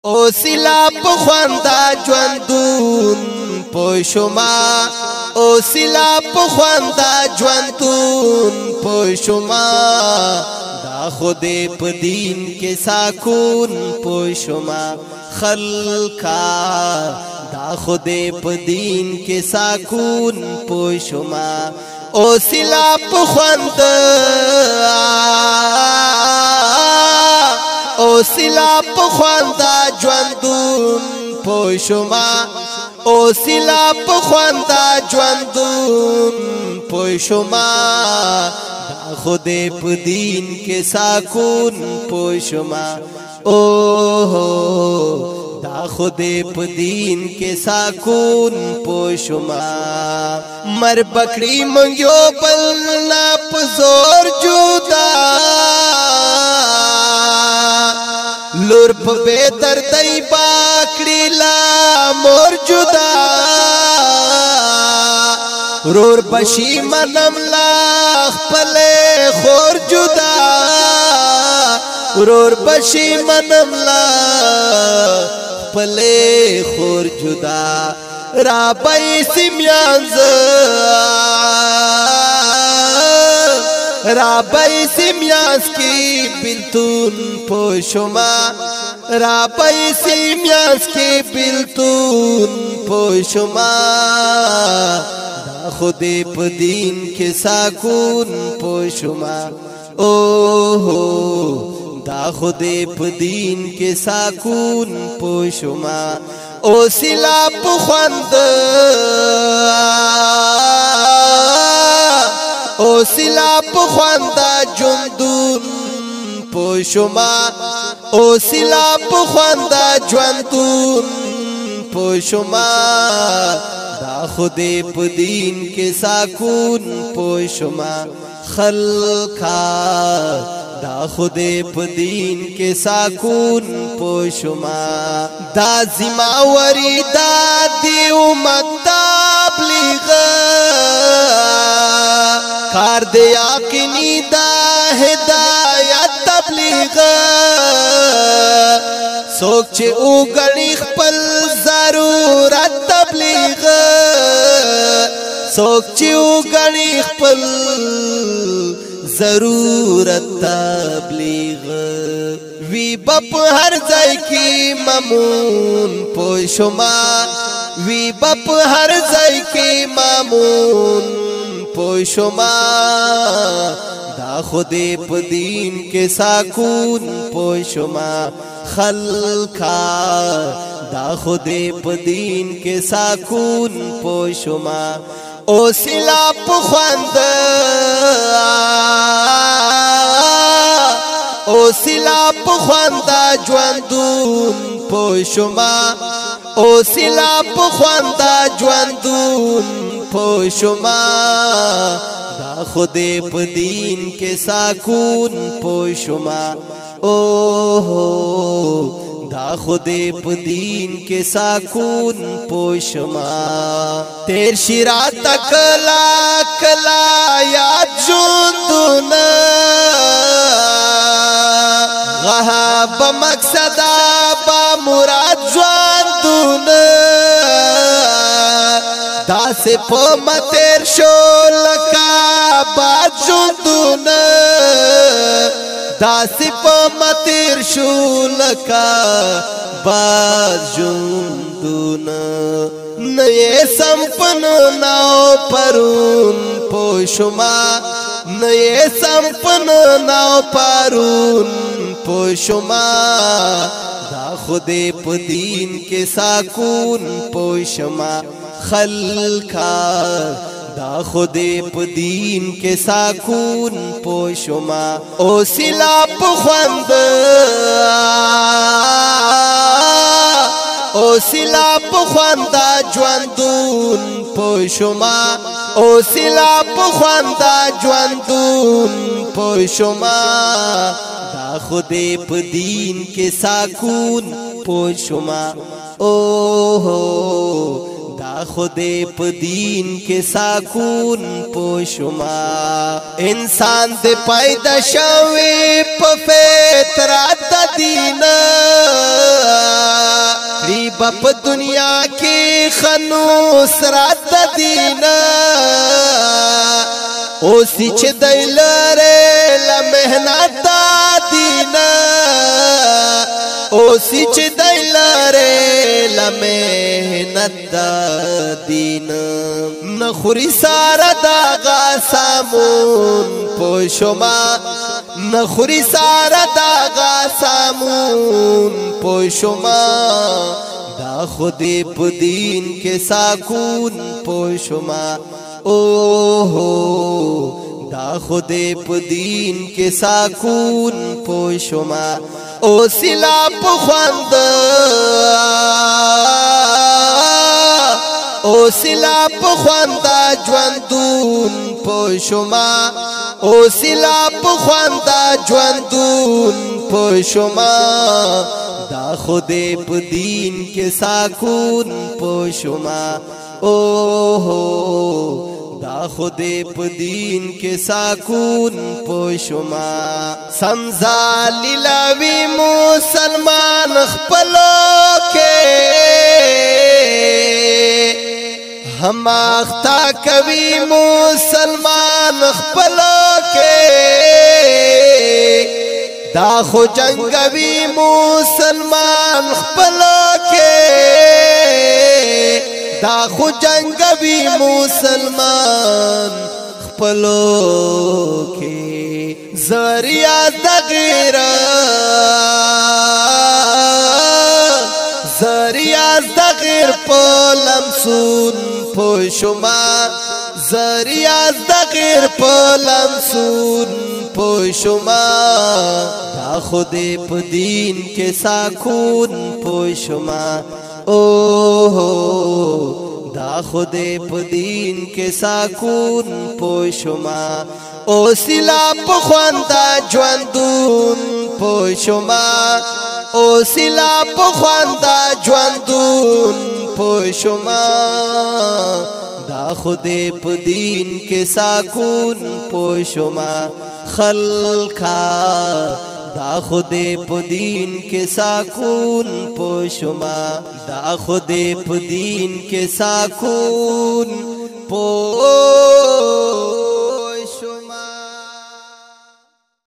او سلا پخواندا ژوندون پوشما او سلا پخواندا ژوندون پوشما دا خود په دین کې سکون پوشما خلقا دا خود په دین کې سکون پوشما او سلا پخواندا او سلا پخواندا ژوندون پوشما او سلا پخواندا ژوندون پوشما دا خود په دین کې سکون پوشما او دا خود په دین کې سکون پوشما مر بکړی منګو بل نا پزور جودا لور په بهتر دای باکړی لا مور جدا رور بشی منم لا خپل خور جدا رور بشی منم لا خپل خور جدا را بای سیمیانز رابای سیمیاس کی بلتون پوشما رابای سیمیاس کی بلتون پوشما دا خود په دین کې سکون پوشما او دا خود په دین کې سکون پوشما او سلا پخوند او سلا پخواندا ژوندون پوشما او سلا پخواندا ژوندون پوشما دا خود په دین کې سکون پوشما خلقا دا خود په دین کې سکون پوشما دا زماوری دا دی امت تبلیغ کار دے یقینی دا ہدایت تبلیغ سوچ او گنی خپل ضرورت تبلیغ سوچ او گنی خپل ضرورت تبلیغ وی بپ ہر ځای کی مامون پوشما وی بپ ہر ځای کی مامون پوشما دا خود په دین کې سکون پوشما خلقا دا خود په دین کې سکون پوشما او سلا پخوند او سلا پخواندا ژوندون پوشما او سلا پخواندا ژوندون پوشما دا خود په دین کې سکون پوشما او دا خود په دین کې سکون پوشما تیر شیرات کلا کلا یاد ژوندون غهب مقصد با مراد ژوندون دا سے پو متر شو لکا باد ژوندون دا سے پو متر شو لکا باد ژوندون نئے سمپن ناو پرون پوشما نئے سمپن ناو پرون پوشما دا خود په دین کې سکون پوشما خلقا دا خود په دین کې سکون پوشما او سلا پخوند او سلا پخواندا ژوندون پوشما او سلا پخواندا ژوندون پوشما دا خود په دین کې سکون پوشما او دا خود په دین کې سکون پوشما انسان دې پیدا شوی په فطرت دین بپ دنیا کی خنو سرات دینا اوسی چھ دیلارے لمحنات دینا اوسی چھ دیلارے لمحنات دینا نخوری سارا داغا سامون پوشما نخوری سارا داغا سامون پوشما دا خودی پا دین کے ساکون پوشما اوہو دا خودی پا دین کے ساکون پوشما او سلا پا خواند او سلا پا خواند جواندون پوشما او سلا پا خواند جواندون پوشما دا خودی پا دین کے ساکون پوشما اوہو دا خودی پا دین کے ساکون پوشما سمزالی لاوی مسلمان خپلو کے ہم آختا کبھی مسلمان خپلو کے دا خو جنگوی مسلمان خپلو کے دا خو جنگوی مسلمان خپلو کے ذریعہ دغیر ذریعہ دغیر پولم سون پوشما ذریعہ دغیر پولم سون پوشما دا خودی پا دین کے ساکون پوشما اوہو دا خودی پا دین کے ساکون پوشما او سلا پا خواندا جواندون پوشما او سلا پا خواندا جواندون پوشما دا خودی پا دین کے ساکون پوشما خلقا دا خودی پا دین کے ساکون پوشما دا خودی پا دین کے ساکون پوشما